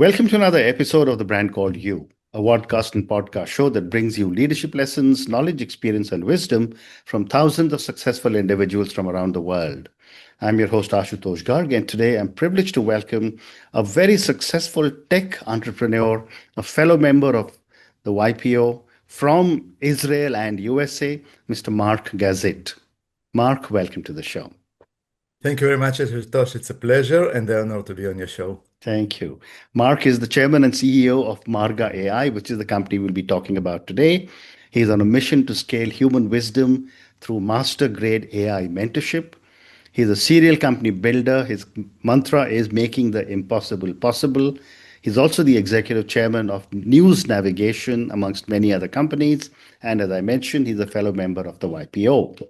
Welcome to another episode of The Brand Called You, a podcast and podcast show that brings you leadership lessons, knowledge, experience, and wisdom from thousands of successful individuals from around the world. I'm your host, Ashutosh Garg, and today I'm privileged to welcome a very successful tech entrepreneur, a fellow member of the YPO from Israel and USA, Mr. Mark Gazit. Mark, welcome to the show. Thank you very much, Tosh. It's a pleasure and an honor to be on your show. Thank you. Mark is the chairman and CEO of Marga AI, which is the company we'll be talking about today. He's on a mission to scale human wisdom through master grade AI mentorship. He's a serial company builder. His mantra is making the impossible possible. He's also the executive chairman of News Navigation, amongst many other companies. And as I mentioned, he's a fellow member of the YPO.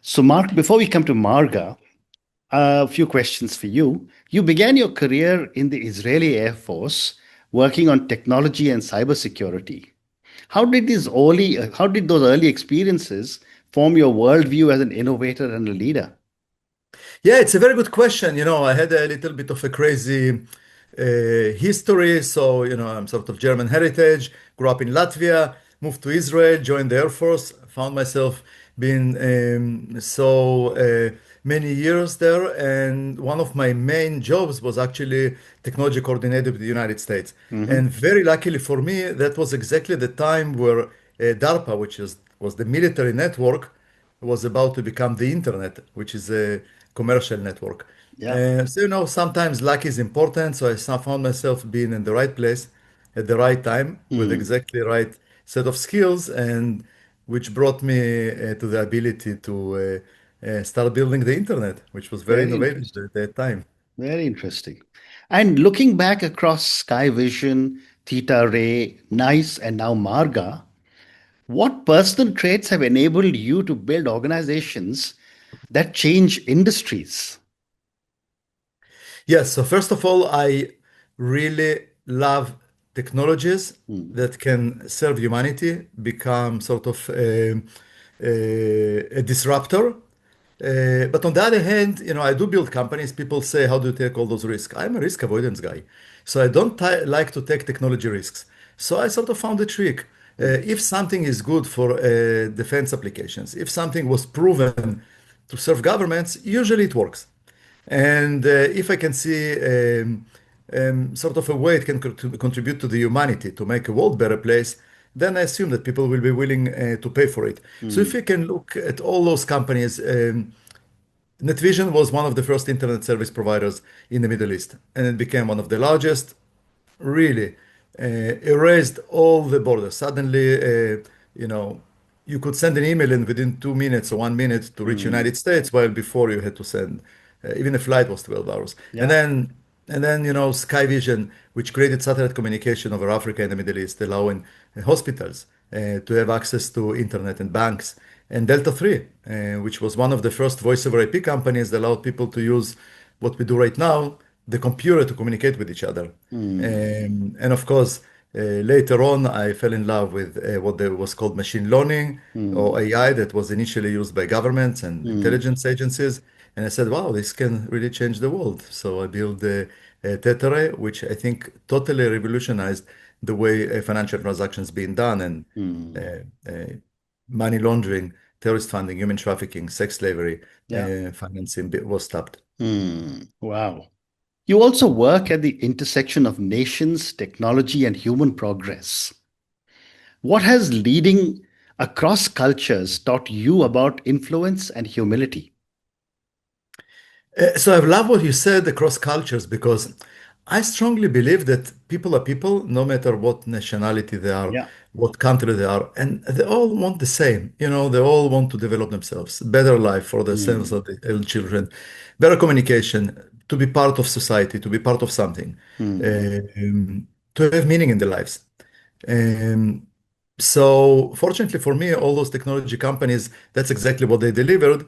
So, Mark, before we come to Marga, a few questions for you. You began your career in the Israeli Air Force working on technology and cybersecurity. How did those early experiences form your worldview as an innovator and a leader? Yeah, it's a very good question. I had a little bit of a crazy history. So, I'm sort of German heritage, grew up in Latvia, moved to Israel, joined the Air Force, found myself being so many years there. And one of my main jobs was actually technology coordinator with the United States. Hmm. And very luckily for me, that was exactly the time where DARPA, was the military network, was about to become the internet, which is a commercial network. Yeah. So, sometimes luck is important. So found myself being in the right place at the right time with Mm. exactly right set of skills, and which brought me to the ability to start building the internet, which was very Very innovative interesting. at that time. Very interesting. And looking back across Sky Vision, Theta Ray, Nice, and now Marga, what personal traits have enabled you to build organizations that change industries? Yes, so first of all, I really love technologies Mm. that can serve humanity, become sort of a disruptor. But on the other hand, I do build companies. People say, how do you take all those risks? I'm a risk avoidance guy. So I don't like to take technology risks. So I sort of found a trick. If something is good for defense applications, if something was proven to serve governments, usually it works. And if I can see sort of a way it can contribute to the humanity to make a world better place, then I assume that people will be willing to pay for it. So Mm. if you can look at all those companies, NetVision was one of the first internet service providers in the Middle East, and it became one of the largest. Really erased all the borders. Suddenly, you know, you could send an email in within 2 minutes or 1 minute to reach Mm. United States, while before you had to send even a flight was 12 hours. And Yeah. then Sky Vision, which created satellite communication over Africa and the Middle East, allowing hospitals to have access to internet and banks. And Delta 3, which was one of the first voice over IP companies that allowed people to use what we do right now, the computer to communicate with each other. Mm. And of course, later on, I fell in love with what there was called machine learning Mm. or AI that was initially used by governments and Mm. intelligence agencies. And I said, wow, this can really change the world. So I built Tetere, which I think totally revolutionized the way financial transactions being done, and Mm. money laundering, terrorist funding, human trafficking, sex slavery, Yeah. financing was stopped. Mm. Wow. You also work at the intersection of nations, technology, and human progress. What has leading across cultures taught you about influence and humility? So I love what you said across cultures, because I strongly believe that people are people, no matter what nationality they are, Yeah. what country they are, and they all want the same. They all want to develop themselves, better life for themselves Mm. or their children, better communication, to be part of society, to be part of something, Mm. um, to have meaning in their lives. Um, so fortunately for me, all those technology companies, that's exactly what they delivered.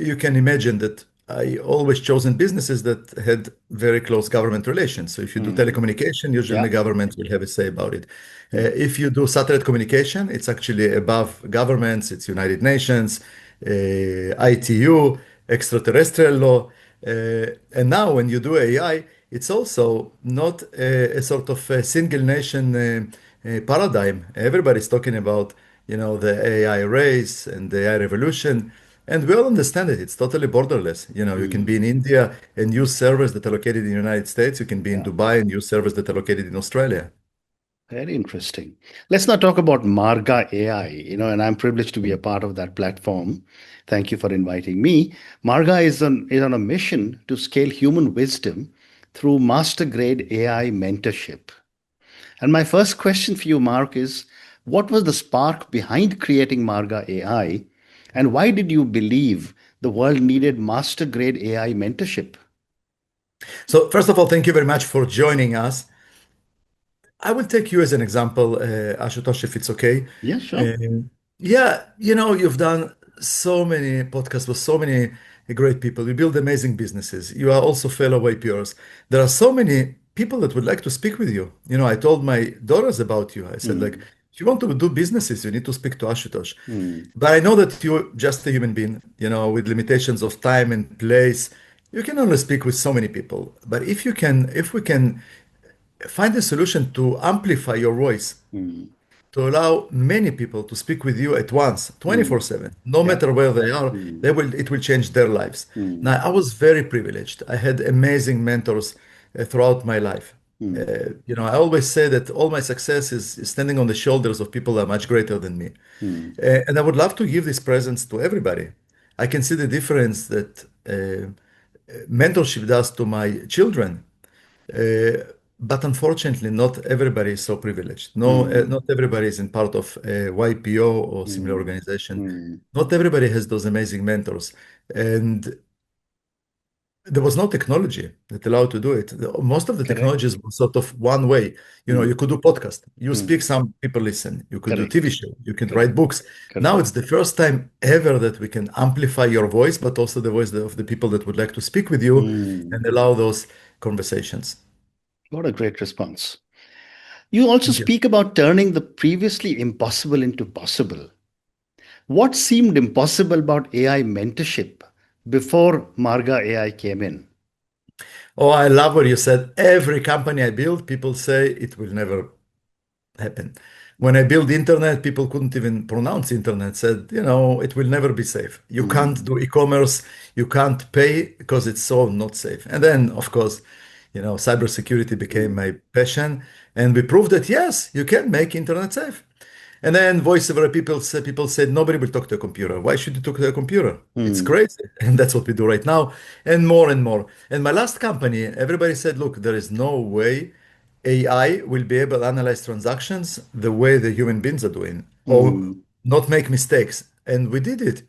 You can imagine that I always chosen businesses that had very close government relations. So if you do Mm. telecommunication, usually Yeah. the government will have a say about it. Mm. If you do satellite communication, it's actually above governments. It's United Nations, ITU, extraterrestrial law. And now when you do AI, it's also not a sort of a single nation paradigm. Everybody's talking about, the AI race and the AI revolution, and we all understand it. It's totally borderless. You can be in Mm, India and use servers that are located in the United States. You can be in yeah. Dubai and use servers that are located in Australia. Very interesting. Let's now talk about Marga AI, and I'm privileged to be a part of that platform. Thank you for inviting me. Marga is on a mission to scale human wisdom through master grade AI mentorship. And my first question for you, Mark, is what was the spark behind creating Marga AI? And why did you believe the world needed master grade AI mentorship? So, first of all, thank you very much for joining us. I will take you as an example, Ashutosh, if it's okay. Yeah, sure. Um, yeah, you've done so many podcasts with so many great people. You build amazing businesses. You are also fellow APRs. There are so many people that would like to speak with you. I told my daughters about you. I said, like, Mm, if you want to do businesses, you need to speak to Ashutosh. mm, But I know that you're just a human being, with limitations of time and place. You can only speak with so many people. But if we can find a solution to amplify your voice, mm, to allow many people to speak with you at once, mm. 24/7, no Yeah. matter where they are, Mm, it will change their lives. mm, Now, I was very privileged. I had amazing mentors throughout my life. mm, I always say that all my success is standing on the shoulders of people that are much greater than me. mm, And I would love to give this presence to everybody. I can see the difference that mentorship does to my children. Uh, but unfortunately, not everybody is so privileged. No, mm, not everybody is in part of a YPO or similar mm, organization. mm. Not everybody has those amazing mentors. And there was no technology that allowed to do it. Most of the Correct. technologies were sort of one way. You Mm, could do podcast. You speak, mm. some people listen. You could do TV Correct. show. You can write Correct. books. Now Correct. it's the first time ever that we can amplify your voice, but also the voice of the people that would like to speak with you Mm. and allow those conversations. What a great response. You also Thank you. speak about turning the previously impossible into possible. What seemed impossible about AI mentorship before Marga AI came in? Oh, I love what you said. Every company I build, people say it will never happen. When I built internet, people couldn't even pronounce internet, said, it will never be safe. You can't Mm, do e-commerce, you can't pay because it's so not safe. And then, of course, cybersecurity became mm, my passion, and we proved that yes, you can make internet safe. And then voiceover people said nobody will talk to a computer. Why should you talk to a computer? It's mm, crazy. And that's what we do right now, and more and more. And my last company, everybody said, look, there is no way AI will be able to analyze transactions the way the human beings are doing, or mm, not make mistakes. And we did it.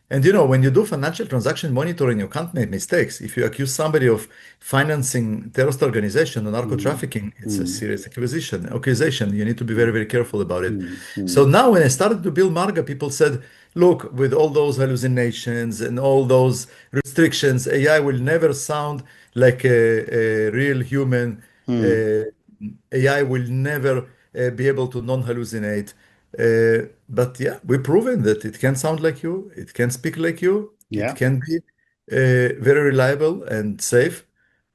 And when you do financial transaction monitoring, you can't make mistakes. If you accuse somebody of financing terrorist organization or narco mm, trafficking, it's a mm, serious accusation. You need to be very, very careful about it. mm, So mm, now when I started to build Marga, people said, look, with all those hallucinations and all those restrictions, AI will never sound like a real human. mm. Uh, AI will never be able to non-hallucinate. But yeah, we've proven that it can sound like you, it can speak like you, it Yeah, can be very reliable and safe.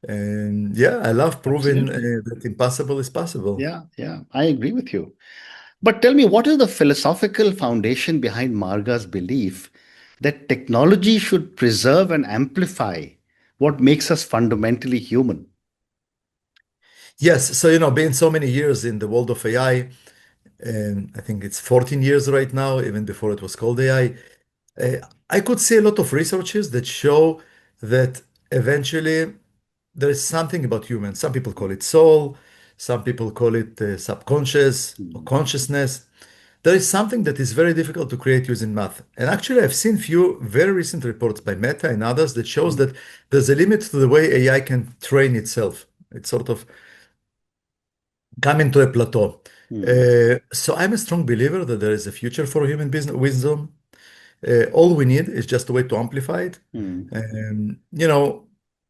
And yeah, I love proving absolutely. that impossible is possible. Yeah, yeah, I agree with you. But tell me, what is the philosophical foundation behind Marga's belief that technology should preserve and amplify what makes us fundamentally human? Yes, so being so many years in the world of AI, and I think it's 14 years right now, even before it was called AI, I could see a lot of researches that show that eventually there is something about humans. Some people call it soul, some people call it subconscious or Mm, consciousness. There is something that is very difficult to create using math. And actually, I've seen few very recent reports by Meta and others that shows mm, that there's a limit to the way AI can train itself. It's sort of coming to a plateau. mm, So I'm a strong believer that there is a future for human business wisdom. All we need is just a way to amplify it. mm, And,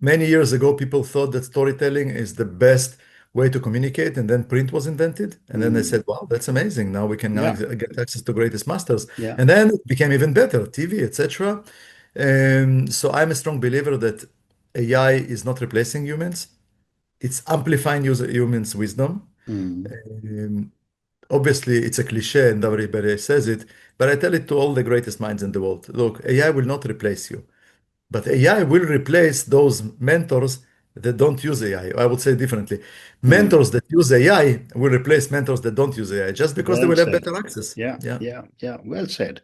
many years ago, people thought that storytelling is the best way to communicate, and then print was invented. And then they mm. said, wow, that's amazing. Now we can now Yeah, get access to greatest masters. yeah. And then it became even better, TV, etc. So I'm a strong believer that AI is not replacing humans. it's amplifying humans' wisdom. Mm. Um, Obviously, it's a cliche and everybody says it, but I tell it to all the greatest minds in the world. Look, AI will not replace you, but AI will replace those mentors that don't use AI. I would say differently. Mm. Mentors that use AI will replace mentors that don't use AI just because they Well will have said. better access. Yeah, Yeah. yeah, yeah. Well said.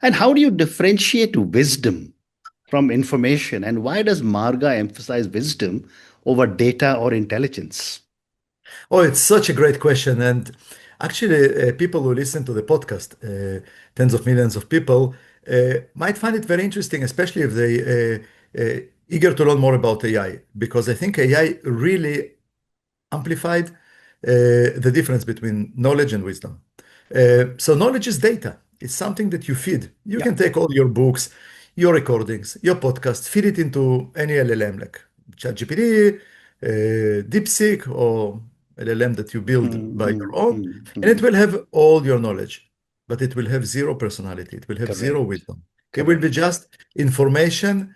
And how do you differentiate wisdom from information? And why does Marga emphasize wisdom over data or intelligence? Oh, it's such a great question. And actually, people who listen to the podcast, tens of millions of people, might find it very interesting, especially if they eager to learn more about AI, because I think AI really amplified the difference between knowledge and wisdom. So knowledge is data. It's something that you feed. You Yeah. can take all your books, your recordings, your podcast, feed it into any LLM like ChatGPT, DeepSeek, or LLM that you build Mm, by your mm, own, mm, and it mm. will have all your knowledge, but it will have zero personality. It will have zero Correct. wisdom. It will be Correct. just information,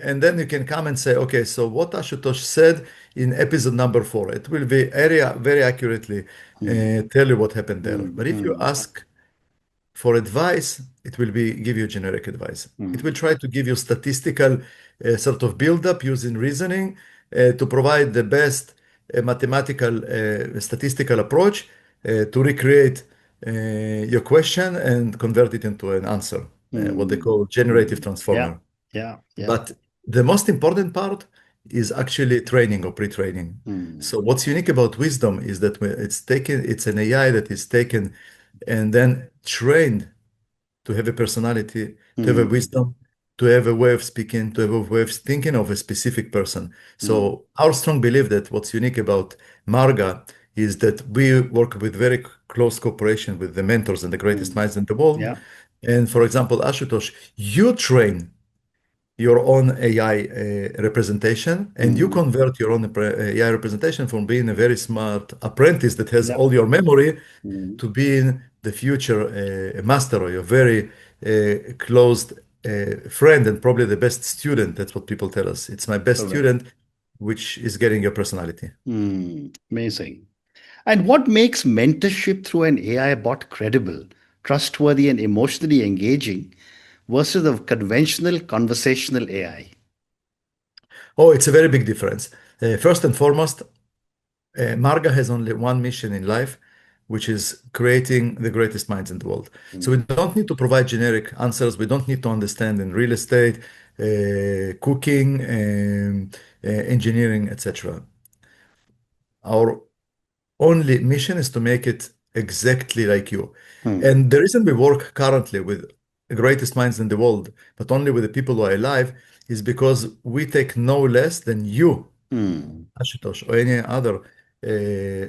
and then you can come and say, okay, so what Ashutosh said in episode number 4. It will be very accurately Mm, tell you what happened there. mm, But if you mm, ask for advice, it will be give you generic advice. It will mm, try to give you statistical sort of build-up using reasoning to provide the best mathematical statistical approach to recreate your question and convert it into an answer, what they mm, call generative mm. Yeah. transformer. Yeah. Yeah. But the most important part is actually training or pre-training. Mm, So what's unique about wisdom is that it's an AI that is taken and then trained to have a personality, to have a mm, wisdom, to have a way of speaking, to have a way of thinking of a specific person. mm, So our strong belief that what's unique about Marga is that we work with very close cooperation with the mentors and the greatest mm. minds in the world. Yeah. And for example, Ashutosh, you train your own AI representation, and you Mm, convert your own AI representation from being a very smart apprentice that has yeah. all your memory Mm. to being the future master or your very closed friend and probably the best student. That's what people tell us. It's my best Correct. student, which is getting your personality. Mm, amazing. And what makes mentorship through an AI bot credible, trustworthy, and emotionally engaging versus a conventional conversational AI? Oh, it's a very big difference. First and foremost, Marga has only one mission in life, which is creating the greatest minds in the world. So we Mm, don't need to provide generic answers. We don't need to understand in real estate, cooking, engineering, etc. Our only mission is to make it exactly like you. mm, And the reason we work currently with the greatest minds in the world, but only with the people who are alive, is because we take no less than you, mm. Ashutosh, or any other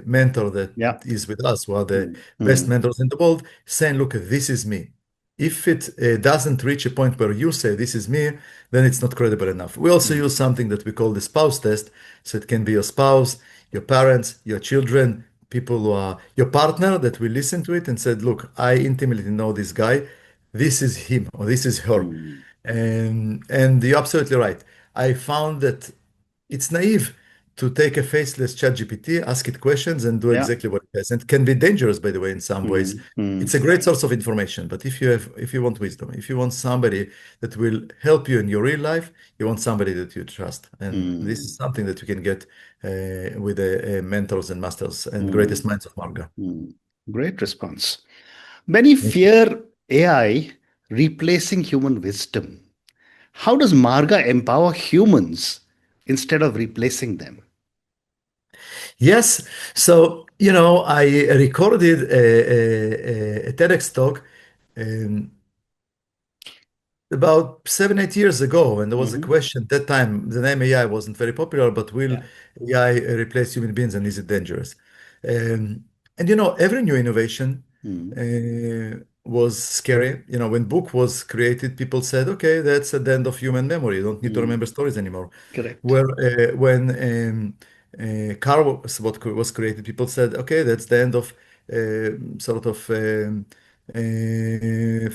mentor that Yeah. is with us, who are the Mm, best mm, mentors in the world, saying, look, this is me. If it doesn't reach a point where you say this is me, then it's not credible enough. We also mm, use something that we call the spouse test. So it can be your spouse, your parents, your children, people who are your partner that will listen to it and said, look, I intimately know this guy. This is him or this is her. mm. And you're absolutely right. I found that it's naive to take a faceless ChatGPT, ask it questions, and do Yeah. exactly what it says. And can be dangerous, by the way, in some ways. Mm, mm, It's a great source of information, but if you want wisdom, if you want somebody that will help you in your real life, you want somebody that you trust. And this is mm, something that you can get with the mentors and masters and greatest mm, minds of Marga. mm. Great response. Many fear AI replacing human wisdom. How does Marga empower humans instead of replacing them? Yes. So, I recorded a TEDx talk um, about 7, 8 years ago, and there was a Hmm. question at that time. The name AI wasn't very popular, but will Yeah. AI replace human beings and is it dangerous? Um, and every new innovation Mm, was scary. When book was created, people said, "Okay, that's the end of human memory. You don't need to remember mm. stories anymore." Correct. Where when car was created, people said, "Okay, that's the end of sort of."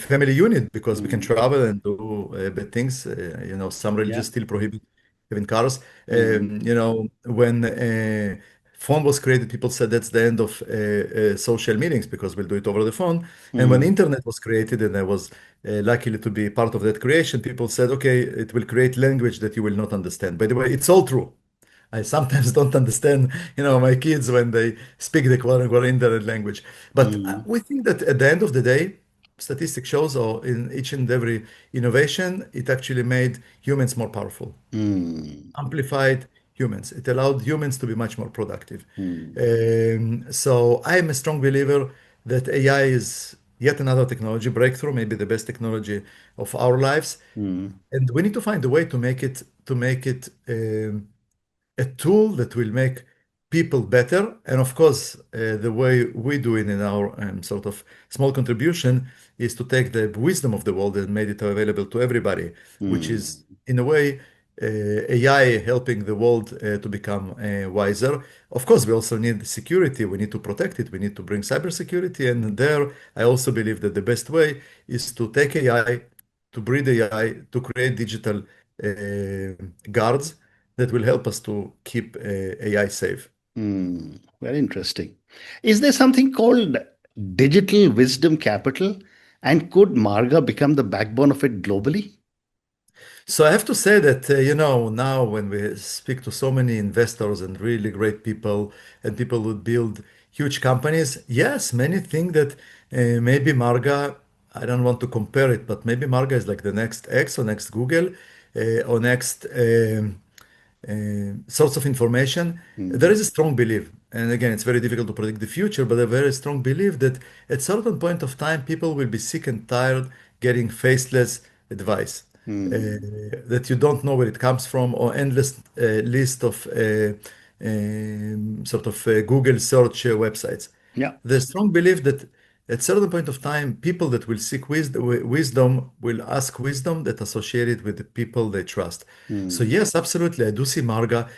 Family unit because we can Mm. travel and do bad things. Some Yeah. religions still prohibit. even cars. Mm, When phone was created, people said that's the end of social meetings because we'll do it over the phone. And when mm, internet was created, and I was lucky to be part of that creation, people said, okay, it will create language that you will not understand. By the way, it's all true. I sometimes don't understand, my kids when they speak the quote unquote internet language. But mm, we think that at the end of the day, statistics shows, or in each and every innovation, it actually made humans more powerful, mm, amplified humans. It allowed humans to be much more productive. mm, So I am a strong believer that AI is yet another technology breakthrough, maybe the best technology of our lives, mm, and we need to find a way to make it a tool that will make people better. And of course, the way we do it in our sort of small contribution is to take the wisdom of the world and made it available to everybody, which is mm, in a way AI helping the world to become wiser. Of course, we also need security. We need to protect it. We need to bring cybersecurity. And there, I also believe that the best way is to take AI, to breed AI, to create digital guards that will help us to keep AI safe. mm. Very interesting. Is there something called digital wisdom capital? And could Marga become the backbone of it globally? So I have to say that, now when we speak to so many investors and really great people and people who build huge companies, yes, many think that maybe Marga, I don't want to compare it, but maybe Marga is like the next X or next Google or next source of information. There Mm, is a strong belief, and again, it's very difficult to predict the future, but a very strong belief that at certain point of time, people will be sick and tired getting faceless advice. mm. That you don't know where it comes from, or endless list of sort of Google search websites. Yeah. The strong belief that at certain point of time, people that will seek wisdom will ask wisdom that associated with the people they trust. So Mm, yes, absolutely, I do see Marga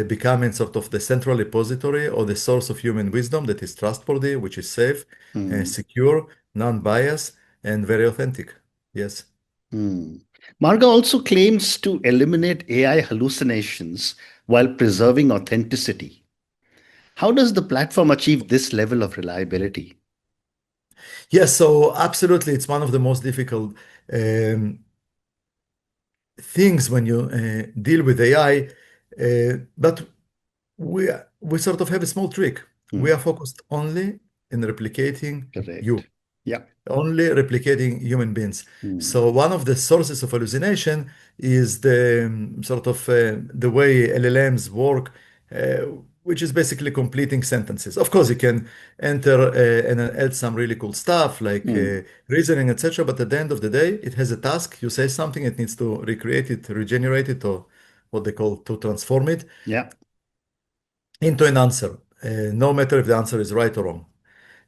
becoming sort of the central repository or the source of human wisdom that is trustworthy, which is safe, mm, secure, non-biased, and very authentic. Yes. mm. Marga also claims to eliminate AI hallucinations while preserving authenticity. How does the platform achieve this level of reliability? Yes, so absolutely, it's one of the most difficult um, things when you deal with AI. But we sort of have a small trick. We are Mm, focused only in replicating you, correct. Yeah. only replicating human beings. Mm, So one of the sources of hallucination is the sort of the way LLMs work, uh, which is basically completing sentences. Of course, you can enter and add some really cool stuff like mm, reasoning, etc. But at the end of the day, it has a task. You say something, it needs to recreate it, regenerate it, or what they call to transform it yeah. into an answer, no matter if the answer is right or wrong.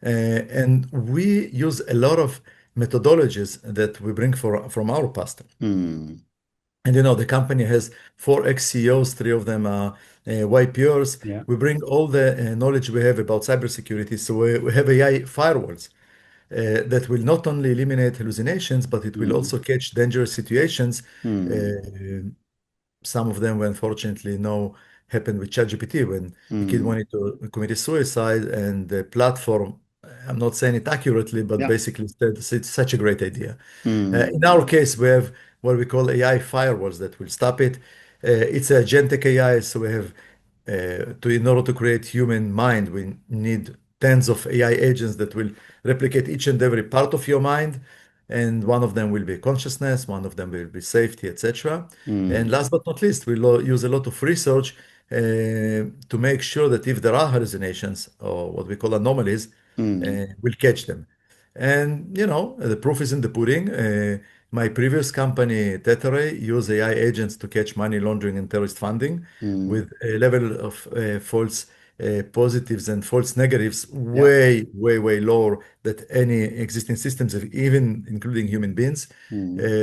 And we use a lot of methodologies that we bring from our past. Mm, And the company has four ex-CEOs, three of them are YPOs. yeah. We bring all the knowledge we have about cybersecurity. So we have AI firewalls that will not only eliminate hallucinations, but it will Mm, also catch dangerous situations. mm, Uh, some of them we unfortunately know happened with ChatGPT when a kid mm, wanted to commit suicide and the platform, I'm not saying it accurately, but yeah. basically said it's such a great idea. In Mm, our case, we have what we call AI firewalls that will stop it. It's a agentic AI, so we have in order to create human mind, we need tens of AI agents that will replicate each and every part of your mind. And one of them will be consciousness, one of them will be safety, etc. And mm, last but not least, we'll use a lot of research to make sure that if there are hallucinations or what we call anomalies, mm, we'll catch them. And the proof is in the pudding. My previous company, Tetere, used AI agents to catch money laundering and terrorist funding mm, with a level of false positives and false negatives yeah. way, way, way lower than any existing systems, even including human beings. Mm,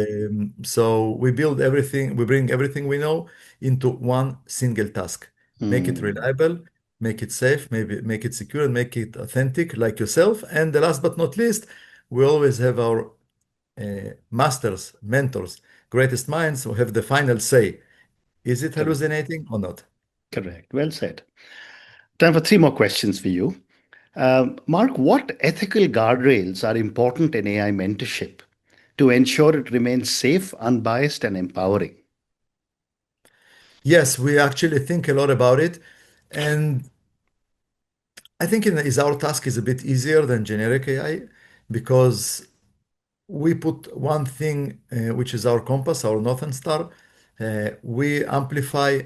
So we build everything, we bring everything we know into one single task. Make it mm, reliable, make it safe, maybe make it secure, and make it authentic like yourself. And the last but not least, we always have our masters, mentors, greatest minds who have the final say. Is it Correct. hallucinating or not? Correct. Well said. Time for three more questions for you. Mark, what ethical guardrails are important in AI mentorship to ensure it remains safe, unbiased, and empowering? Yes, we actually think a lot about it. And I think is our task is a bit easier than generic AI because we put one thing, which is our compass, our northern star. We amplify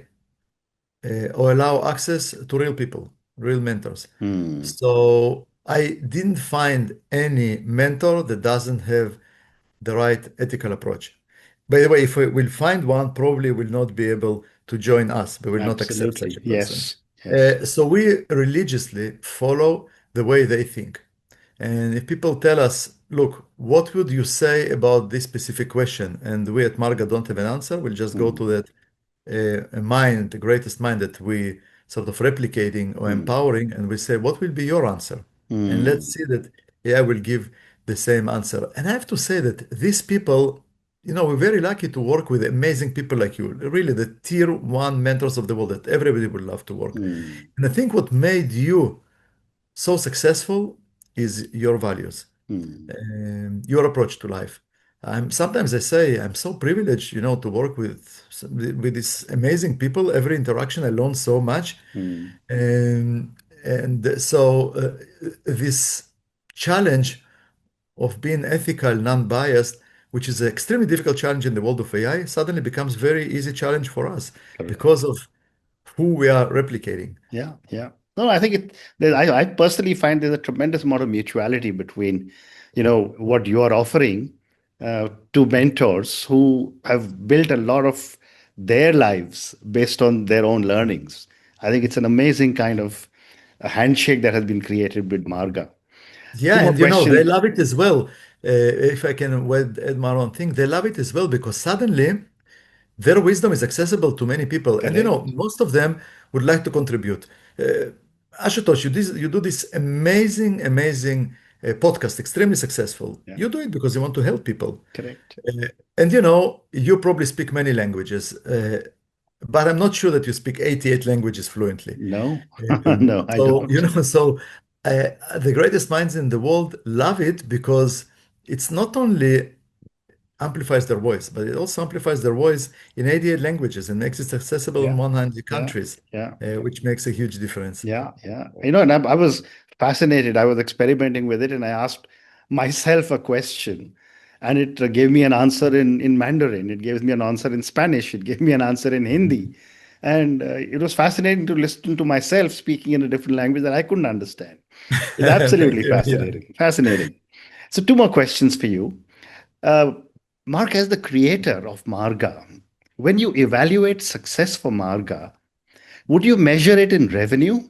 or allow access to real people, real mentors. Hmm. So I didn't find any mentor that doesn't have the right ethical approach. By the way, if we will find one, probably will not be able to join us. We will not accept such Absolutely. a person. Yes. Yes. So we religiously follow the way they think. And if people tell us, look, what would you say about this specific question? And we at Marga don't have an answer, we'll just go Hmm. to that mind, the greatest mind that we sort of replicating or Hmm. empowering, and we say, what will be your answer? And let's Hmm. see that AI will give the same answer. And I have to say that these people, we're very lucky to work with amazing people like you, really the tier one mentors of the world that everybody would love to work. Hmm. And I think what made you so successful is your values, Hmm. your approach to life. Sometimes I say I'm so privileged, to work with these amazing people. Every interaction I learn so much, Hmm. and so this challenge of being ethical, non-biased, which is an extremely difficult challenge in the world of AI, suddenly becomes very easy challenge for us Correct. because of who we are replicating. Yeah, yeah. No, I think I personally find there's a tremendous amount of mutuality between, what you are offering to mentors who have built a lot of their lives based on their own learnings. I think it's an amazing kind of a handshake that has been created with Marga. Two Yeah, more and they questions. love it as well. If I can add my own thing, they love it as well because suddenly their wisdom is accessible to many people, and Correct. most of them would like to contribute. Uh, Ashutosh, you do this amazing, amazing podcast, extremely successful. Yeah, You do it because you want to help people. correct. And you probably speak many languages, but I'm not sure that you speak 88 languages fluently. No, no, I So, don't. the greatest minds in the world love it because it's not only amplifies their voice, but it also amplifies their voice in 88 languages and makes it accessible in Yeah, 100 yeah, countries, yeah. which makes a huge difference. Yeah, yeah. And I was fascinated. I was experimenting with it, and I asked myself a question, and it gave me an answer in Mandarin. It gave me an answer in Spanish. It gave me an answer in Hindi, and it was fascinating to listen to myself speaking in a different language that I couldn't understand. It's Thank absolutely you. Yeah. fascinating. Fascinating. So, two more questions for you. Uh, Mark, as the creator of Marga, when you evaluate success for Marga, would you measure it in revenue,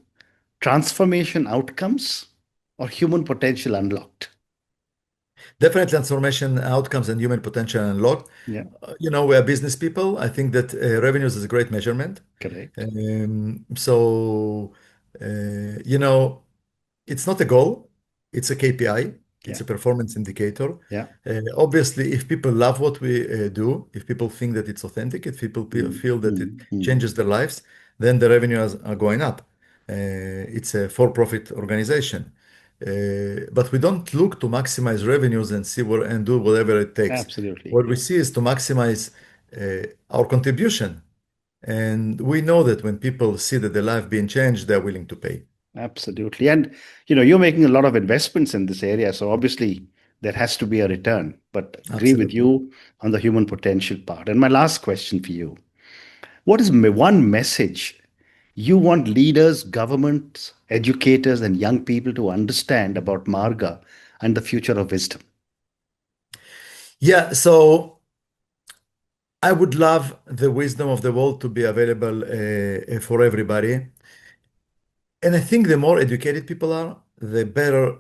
transformation outcomes, or human potential unlocked? Definitely transformation outcomes and human potential unlocked. Yeah, We are business people. I think that revenues is a great measurement. correct. So, you know, it's not a goal, it's a KPI, it's Yeah, a performance indicator. yeah. Obviously, if people love what we do, if people think that it's authentic, if people Mm, feel that it mm, mm. changes their lives, then the revenues are going up. It's a for-profit organization. But we don't look to maximize revenues and see where and do whatever it takes. Absolutely. What we see is to maximize our contribution. And we know that when people see that their life being changed, they're willing to pay. Absolutely. And you're making a lot of investments in this area, so obviously there has to be a return. But agree with Absolutely. you on the human potential part. And my last question for you. What is one message you want leaders, governments, educators, and young people to understand about Marga and the future of wisdom? Yeah, so I would love the wisdom of the world to be available for everybody. And I think the more educated people are, the better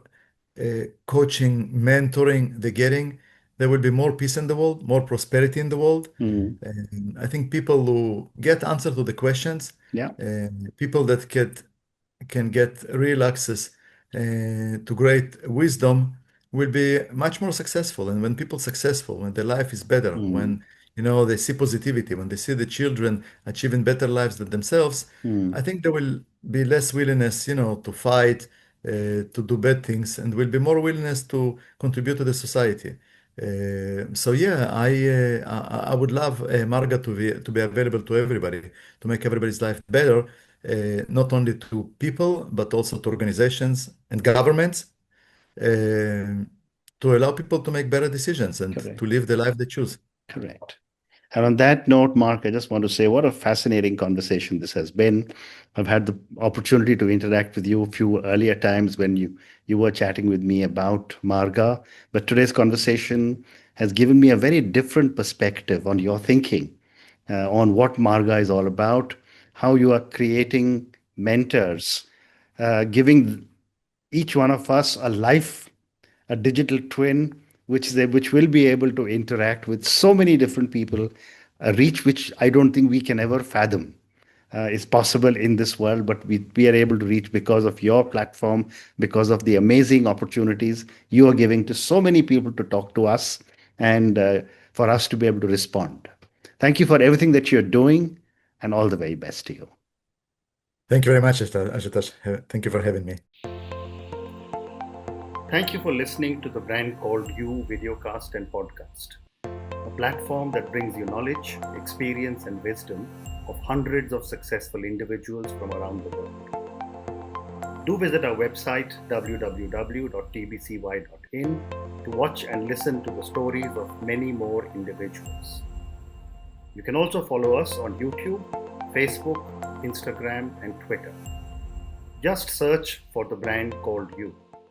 coaching, mentoring they're getting. There will be more peace in the world, more prosperity in the world. Mm, And I think people who get answer to the questions, yeah, people that can get real access to great wisdom will be much more successful. And when people successful, when their life is better, mm, when They see positivity. When they see the children achieving better lives than themselves, I Hmm. think there will be less willingness, to fight, to do bad things, and will be more willingness to contribute to the society. So yeah, I would love Marga to be available to everybody, to make everybody's life better, not only to people but also to organizations and governments, um, to allow people to make better decisions and to Correct. live the life they choose. Correct. And on that note, Mark, I just want to say what a fascinating conversation this has been. I've had the opportunity to interact with you a few earlier times when you were chatting with me about Marga, but today's conversation has given me a very different perspective on your thinking, on what Marga is all about, how you are creating mentors, giving each one of us a life, a digital twin, which will be able to interact with so many different people, a reach which I don't think we can ever fathom is possible in this world, but we are able to reach because of your platform, because of the amazing opportunities you are giving to so many people to talk to us and for us to be able to respond. Thank you for everything that you're doing, and all the very best to you. Thank you very much, Ashutosh. Thank you for having me. Thank you for listening to the Brand Called You videocast and podcast, a platform that brings you knowledge, experience, and wisdom of hundreds of successful individuals from around the world. Do visit our website www.tbcy.in to watch and listen to the stories of many more individuals. You can also follow us on YouTube, Facebook, Instagram, and Twitter. Just search for the brand called You.